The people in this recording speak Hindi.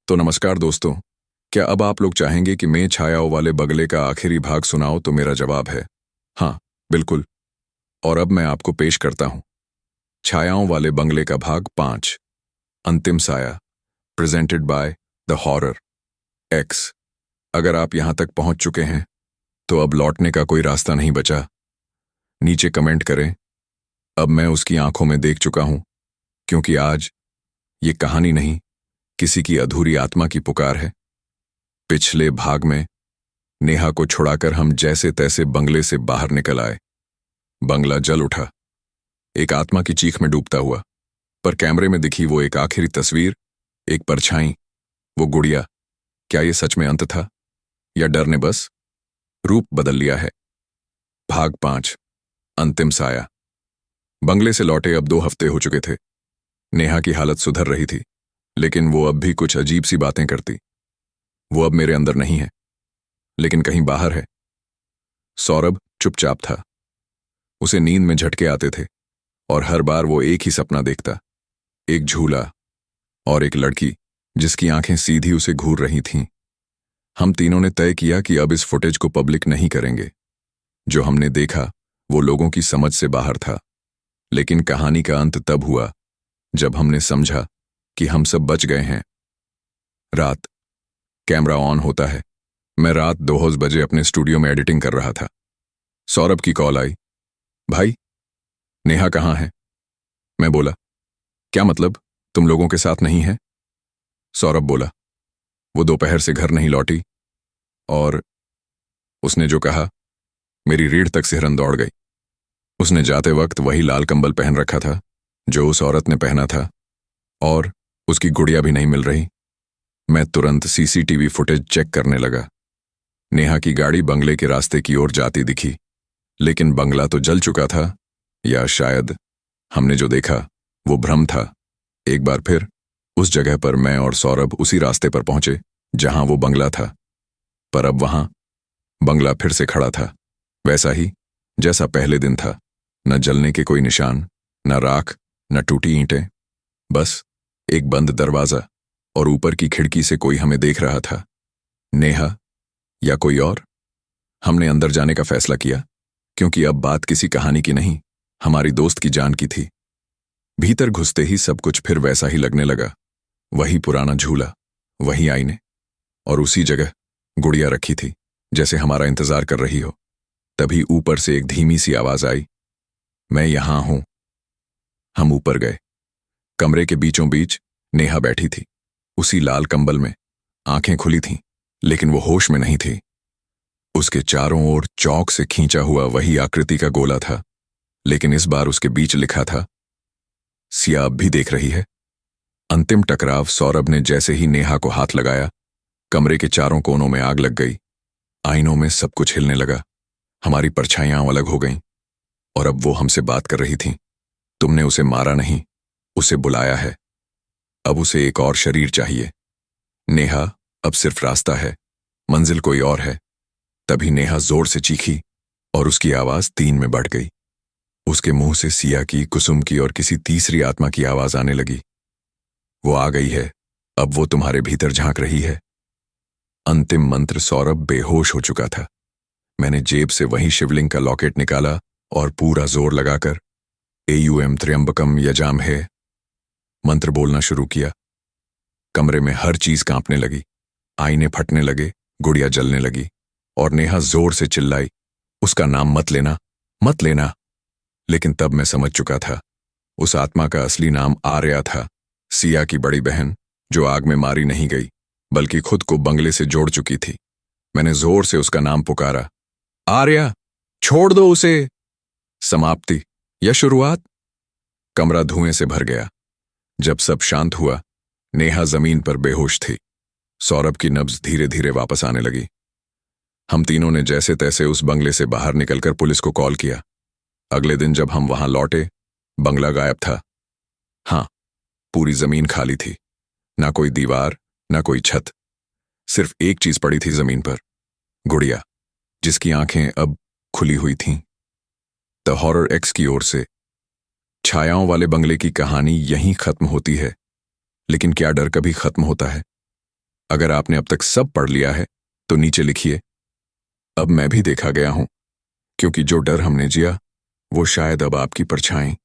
तो नमस्कार दोस्तों। क्या अब आप लोग चाहेंगे कि मैं छायाओं वाले बगले का आखिरी भाग सुनाऊं? तो मेरा जवाब है हाँ, बिल्कुल। और अब मैं आपको पेश करता हूं छायाओं वाले बंगले का भाग 5, अंतिम साया, presented by the horror x. अगर आप यहां तक पहुंच चुके हैं तो अब लौटने का कोई रास्ता नहीं बचा। नीचे कमेंट करें, अब मैं उसकी आंखों में देख चुका हूं, क्योंकि आज ये कहानी नहीं, किसी की अधूरी आत्मा की पुकार है। पिछले भाग में नेहा को छुड़ाकर हम जैसे तैसे बंगले से बाहर निकल आए। बंगला जल उठा, एक आत्मा की चीख में डूबता हुआ। पर कैमरे में दिखी वो एक आखिरी तस्वीर, एक परछाई, वो गुड़िया। क्या ये सच में अंत था, या डर ने बस रूप बदल लिया है? भाग 5, अंतिम साया। बंगले से लौटे अब 2 हफ्ते हो चुके थे। नेहा की हालत सुधर रही थी, लेकिन वो अब भी कुछ अजीब सी बातें करती। वो अब मेरे अंदर नहीं है, लेकिन कहीं बाहर है। सौरभ चुपचाप था। उसे नींद में झटके आते थे, और हर बार वो एक ही सपना देखता, एक झूला और एक लड़की जिसकी आंखें सीधी उसे घूर रही थीं। हम तीनों ने तय किया कि अब इस फुटेज को पब्लिक नहीं करेंगे। जो हमने देखा वो लोगों की समझ से बाहर था, लेकिन कहानी का अंत तब हुआ जब हमने समझा कि हम सब बच गए हैं। रात, कैमरा ऑन होता है। मैं रात 2 बजे अपने स्टूडियो में एडिटिंग कर रहा था। सौरभ की कॉल आई, भाई नेहा कहाँ है? मैं बोला, क्या मतलब, तुम लोगों के साथ नहीं है? सौरभ बोला, वो दोपहर से घर नहीं लौटी, और उसने जो कहा, मेरी रीढ़ तक सिहरन दौड़ गई। उसने जाते वक्त वही लाल कंबल पहन रखा था जो उस औरत ने पहना था, और उसकी गुड़िया भी नहीं मिल रही। मैं तुरंत सीसीटीवी फुटेज चेक करने लगा। नेहा की गाड़ी बंगले के रास्ते की ओर जाती दिखी, लेकिन बंगला तो जल चुका था, या शायद हमने जो देखा वो भ्रम था। एक बार फिर उस जगह पर मैं और सौरभ उसी रास्ते पर पहुंचे जहां वो बंगला था, पर अब वहां बंगला फिर से खड़ा था, वैसा ही जैसा पहले दिन था। न जलने के कोई निशान, न राख, न टूटी ईंटें, बस एक बंद दरवाजा, और ऊपर की खिड़की से कोई हमें देख रहा था। नेहा या कोई और? हमने अंदर जाने का फैसला किया, क्योंकि अब बात किसी कहानी की नहीं, हमारी दोस्त की जान की थी। भीतर घुसते ही सब कुछ फिर वैसा ही लगने लगा। वही पुराना झूला, वही आईने, और उसी जगह गुड़िया रखी थी, जैसे हमारा इंतजार कर रही हो। तभी ऊपर से एक धीमी सी आवाज आई, मैं यहां हूं। हम ऊपर गए। कमरे के बीचों बीच नेहा बैठी थी, उसी लाल कंबल में। आंखें खुली थीं, लेकिन वो होश में नहीं थी। उसके चारों ओर चौक से खींचा हुआ वही आकृति का गोला था, लेकिन इस बार उसके बीच लिखा था, सिया अब भी देख रही है। अंतिम टकराव। सौरभ ने जैसे ही नेहा को हाथ लगाया, कमरे के चारों कोनों में आग लग गई। आईनों में सब कुछ हिलने लगा, हमारी परछाइयां अलग हो गईं, और अब वो हमसे बात कर रही थीं। तुमने उसे मारा नहीं, उसे बुलाया है। अब उसे एक और शरीर चाहिए। नेहा, अब सिर्फ रास्ता है, मंजिल कोई और है। तभी नेहा जोर से चीखी, और उसकी आवाज 3 में बढ़ गई। उसके मुंह से सिया की, कुसुम की और किसी तीसरी आत्मा की आवाज आने लगी। वो आ गई है, अब वो तुम्हारे भीतर झांक रही है। अंतिम मंत्र। सौरभ बेहोश हो चुका था। मैंने जेब से वही शिवलिंग का लॉकेट निकाला और पूरा जोर लगाकर एयूएम त्र्यंबकम यजामहे मंत्र बोलना शुरू किया। कमरे में हर चीज कांपने लगी, आईने फटने लगे, गुड़िया जलने लगी, और नेहा जोर से चिल्लाई, उसका नाम मत लेना, मत लेना। लेकिन तब मैं समझ चुका था, उस आत्मा का असली नाम आर्या था, सिया की बड़ी बहन, जो आग में मारी नहीं गई, बल्कि खुद को बंगले से जोड़ चुकी थी। मैंने जोर से उसका नाम पुकारा, आर्या, छोड़ दो उसे। समाप्ति या शुरुआत? कमरा धुएं से भर गया। जब सब शांत हुआ, नेहा जमीन पर बेहोश थी। सौरभ की नब्ज धीरे धीरे वापस आने लगी। हम तीनों ने जैसे तैसे उस बंगले से बाहर निकलकर पुलिस को कॉल किया। अगले दिन जब हम वहां लौटे, बंगला गायब था। हाँ, पूरी जमीन खाली थी, ना कोई दीवार, ना कोई छत। सिर्फ एक चीज पड़ी थी जमीन पर, गुड़िया, जिसकी आंखें अब खुली हुई थीं। द हॉरर एक्स की ओर से। छायाओं वाले बंगले की कहानी यहीं खत्म होती है, लेकिन क्या डर कभी खत्म होता है? अगर आपने अब तक सब पढ़ लिया है तो नीचे लिखिए, अब मैं भी देखा गया हूं, क्योंकि जो डर हमने जिया वो शायद अब आपकी परछाई